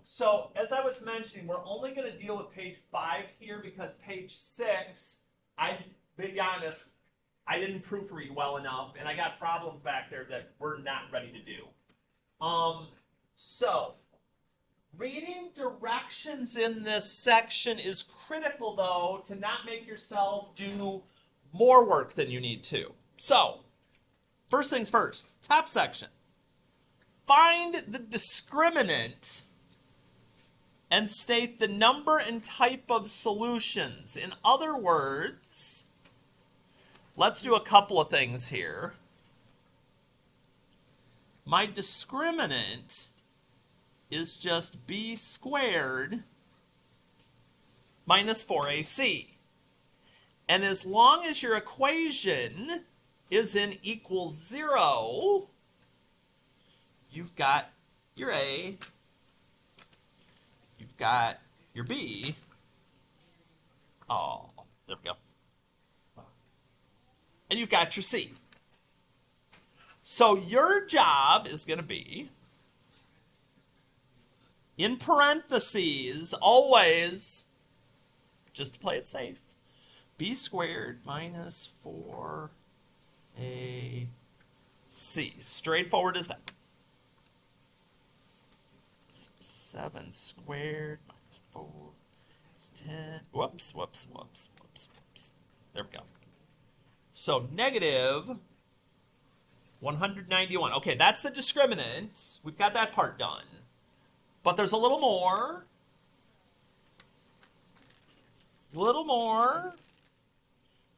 So as I was mentioning, we're only going to deal with page 5 here because page 6, to be honest, I didn't proofread well enough, and I got problems back there that we're not ready to do. So reading directions in this section is critical, though, to not make yourself do more work than you need to. So, first things first, top section. Find the discriminant and state the number and type of solutions. In other words, let's do a couple of things here. My discriminant is just b squared minus 4ac. And as long as your equation is in equals 0, you've got your a, you've got your b. Oh, there we go. And you've got your c. So your job is going to be, in parentheses, always, just to play it safe, b squared minus 4ac. Straightforward as that. 7 squared minus 4 is 10. Whoops. There we go. So negative 191. Okay, that's the discriminant. We've got that part done. But there's a little more.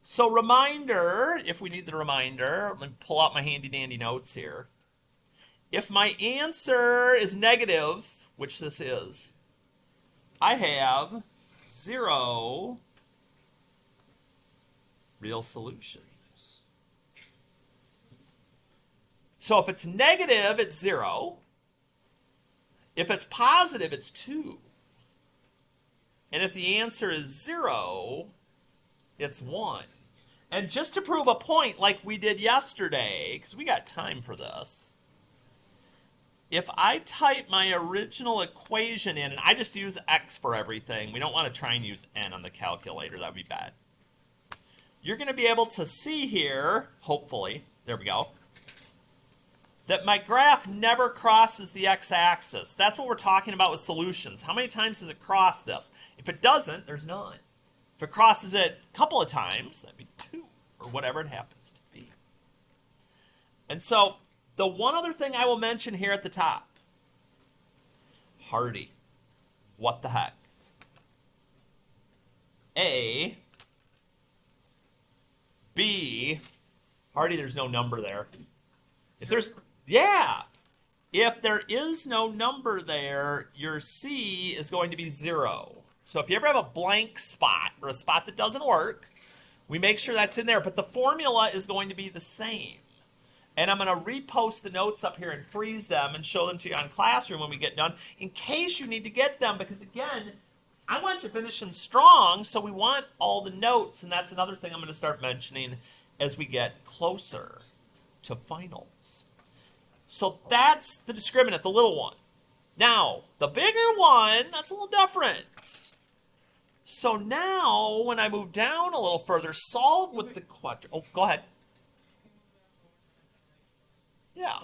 So reminder, if we need the reminder, let me pull out my handy dandy notes here. If my answer is negative, which this is, I have 0 real solutions. So if it's negative, it's 0. If it's positive, it's 2. And if the answer is 0, it's 1. And just to prove a point like we did yesterday, because we got time for this, if I type my original equation in, and I just use x for everything, we don't want to try and use n on the calculator, that would be bad. You're going to be able to see here, hopefully, there we go, that my graph never crosses the x-axis. That's what we're talking about with solutions. How many times does it cross this? If it doesn't, there's none. If it crosses it a couple of times, that'd be 2, or whatever it happens to be. And so, the one other thing I will mention here at the top, Hardy, what the heck? A, B, Hardy, there's no number there. If there's, yeah, if there is no number there, your C is going to be 0. So if you ever have a blank spot or a spot that doesn't work, we make sure that's in there, but the formula is going to be the same. And I'm going to repost the notes up here and freeze them and show them to you on Classroom when we get done, in case you need to get them, because again, I want you finishing strong, so we want all the notes, and that's another thing I'm going to start mentioning as we get closer to finals. So that's the discriminant, the little one. Now, the bigger one, that's a little different. So now, when I move down a little further, solve with the quadratic. Oh, go ahead. Yeah.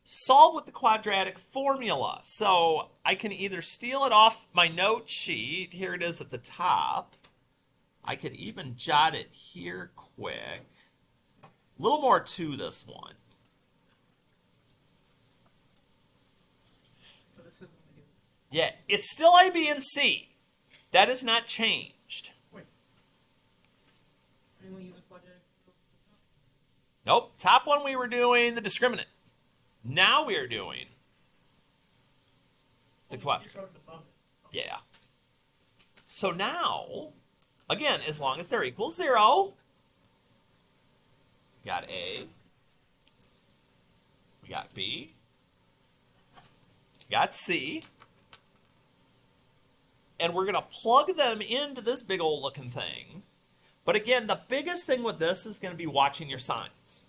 Solve with the quadratic formula. So I can either steal it off my note sheet. Here it is at the top. I could even jot it here quick. A little more to this one. Yeah, it's still A, B, and C. That has not changed. Nope, top one we were doing the discriminant. Now we are doing the quadratic. Yeah. So now, again, as long as they're equal 0, we got A, we got B, we got C, and we're going to plug them into this big old looking thing. But again, the biggest thing with this is going to be watching your signs.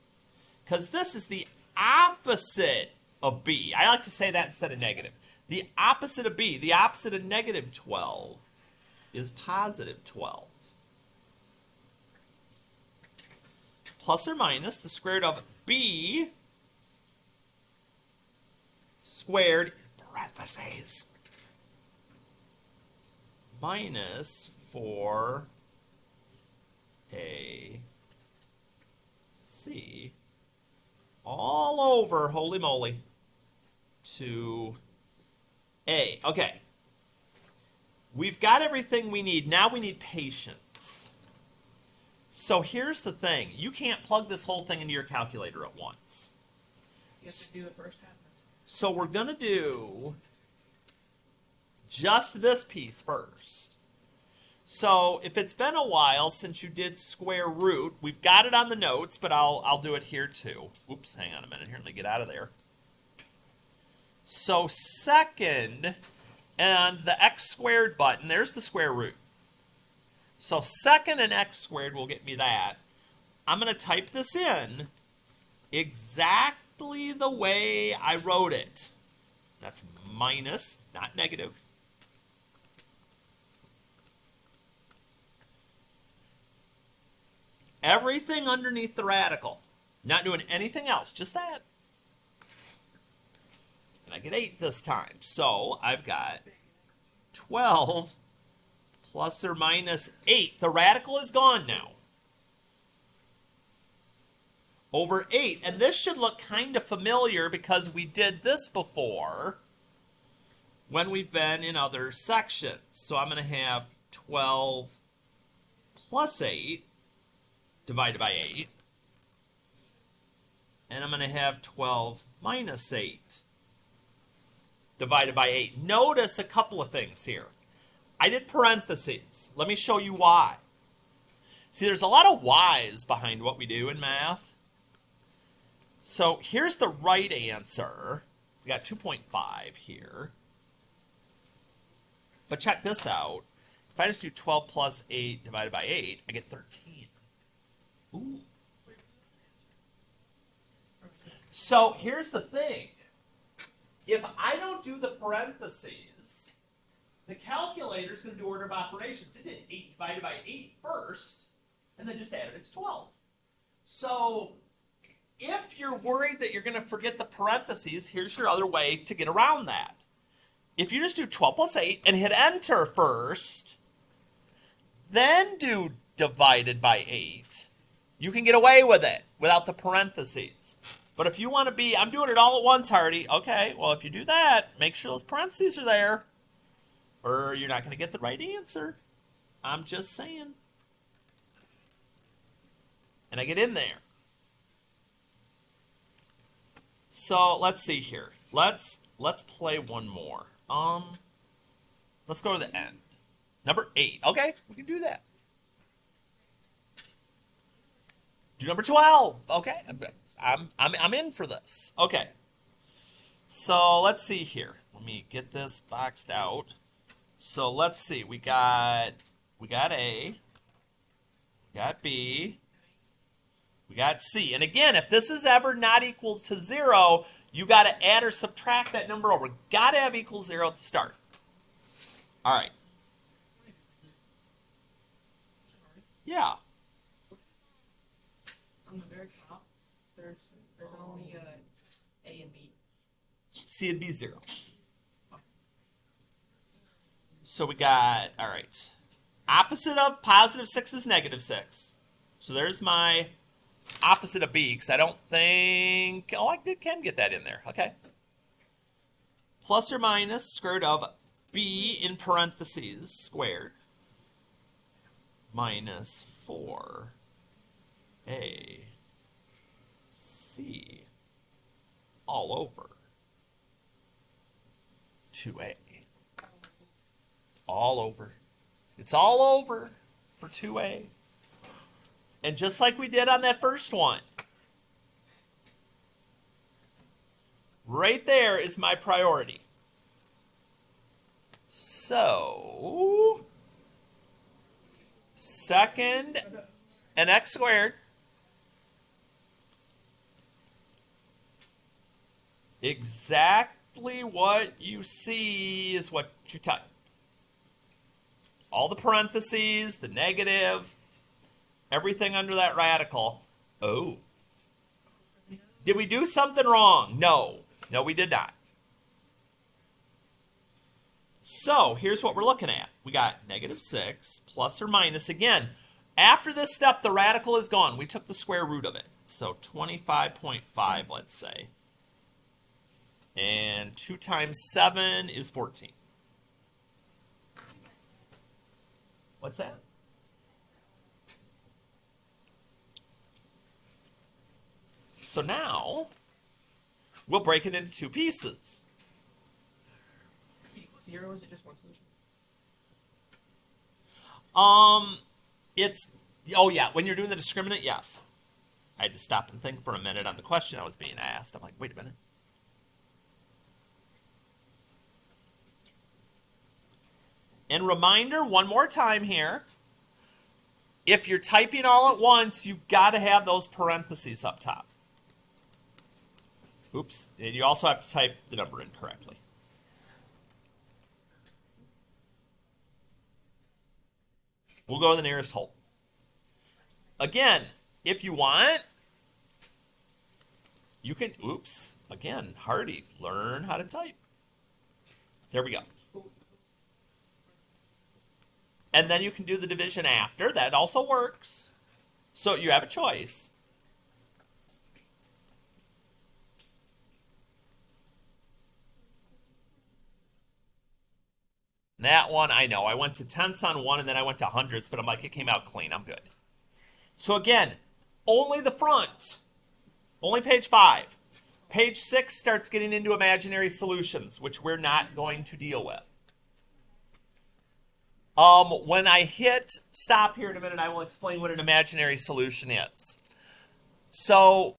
Because this is the opposite of b. I like to say that instead of negative. The opposite of b, the opposite of negative 12, is positive 12. Plus or minus the square root of b squared, parentheses, minus 4ac all over, holy moly, 2a. Okay. We've got everything we need. Now we need patience. So here's the thing. You can't plug this whole thing into your calculator at once. You have to do the first half. So we're going to do just this piece first. So if it's been a while since you did square root, we've got it on the notes, but I'll do it here too. Oops, hang on a minute here. Let me get out of there. So second, and the x squared button, there's the square root. So second and x squared will get me that. I'm going to type this in exactly the way I wrote it. That's minus, not negative. Everything underneath the radical. Not doing anything else, just that. And I get 8 this time. So I've got 12 plus or minus 8. The radical is gone now. Over 8. And this should look kind of familiar because we did this before when we've been in other sections. So I'm going to have 12 plus 8 divided by 8. And I'm going to have 12 minus 8 divided by 8. Notice a couple of things here. I did parentheses. Let me show you why. See, there's a lot of whys behind what we do in math. So here's the right answer. We got 2.5 here. But check this out. If I just do 12 plus 8 divided by 8, I get 13. Ooh. So here's the thing. If I don't do the parentheses, the calculator's going to do order of operations. It did 8 divided by 8 first, and then just added its 12. So if you're worried that you're going to forget the parentheses, here's your other way to get around that. If you just do 12 plus 8 and hit enter first, then do divided by 8, you can get away with it without the parentheses. But if you want to be, I'm doing it all at once, Hardy. Okay, well, if you do that, make sure those parentheses are there, or you're not going to get the right answer. I'm just saying. And I get in there. So let's see here. Let's play one more. Let's go to the end. Number 8. Okay, we can do that. Do number 12. Okay, I'm in for this. Okay. So let's see here. Let me get this boxed out. So let's see. We got A. We got B. We got C. And again, if this is ever not equal to 0, you got to add or subtract that number over. Got to have equals 0 to start. All right. Yeah. On the very top, there's only A and B. C and B 0. So we got, all right. Opposite of positive 6 is negative 6. So there's my opposite of B, because I don't think, oh, I can get that in there. Okay. Plus or minus square root of B in parentheses squared minus 4AC all over 2A. All over. It's all over for 2A. And just like we did on that first one, right there is my priority. So, second and x squared Exactly what you see is what you type. All the parentheses, the negative, everything under that radical. Oh. Did we do something wrong? No. No, we did not. So here's what we're looking at. We got -6 plus or minus. Again, after this step, the radical is gone. We took the square root of it. So 25.5, let's say. And 2 times 7 is 14. What's that? So now, we'll break it into 2 pieces. Equals 0, is it just one solution? It's, oh yeah, when you're doing the discriminant, yes. I had to stop and think for a minute on the question I was being asked. I'm like, wait a minute. And reminder, one more time here, if you're typing all at once, you've got to have those parentheses up top. Oops, and you also have to type the number in correctly. We'll go to the nearest whole. Again, if you want, you can, oops, again, Hardy, learn how to type. There we go. And then you can do the division after. That also works. So you have a choice. That one, I know. I went to tenths on one, and then I went to hundredths, but I'm like, it came out clean. I'm good. So again, only the front. Only page 5. Page 6 starts getting into imaginary solutions, which we're not going to deal with. When I hit stop here in a minute, I will explain what an imaginary solution is. So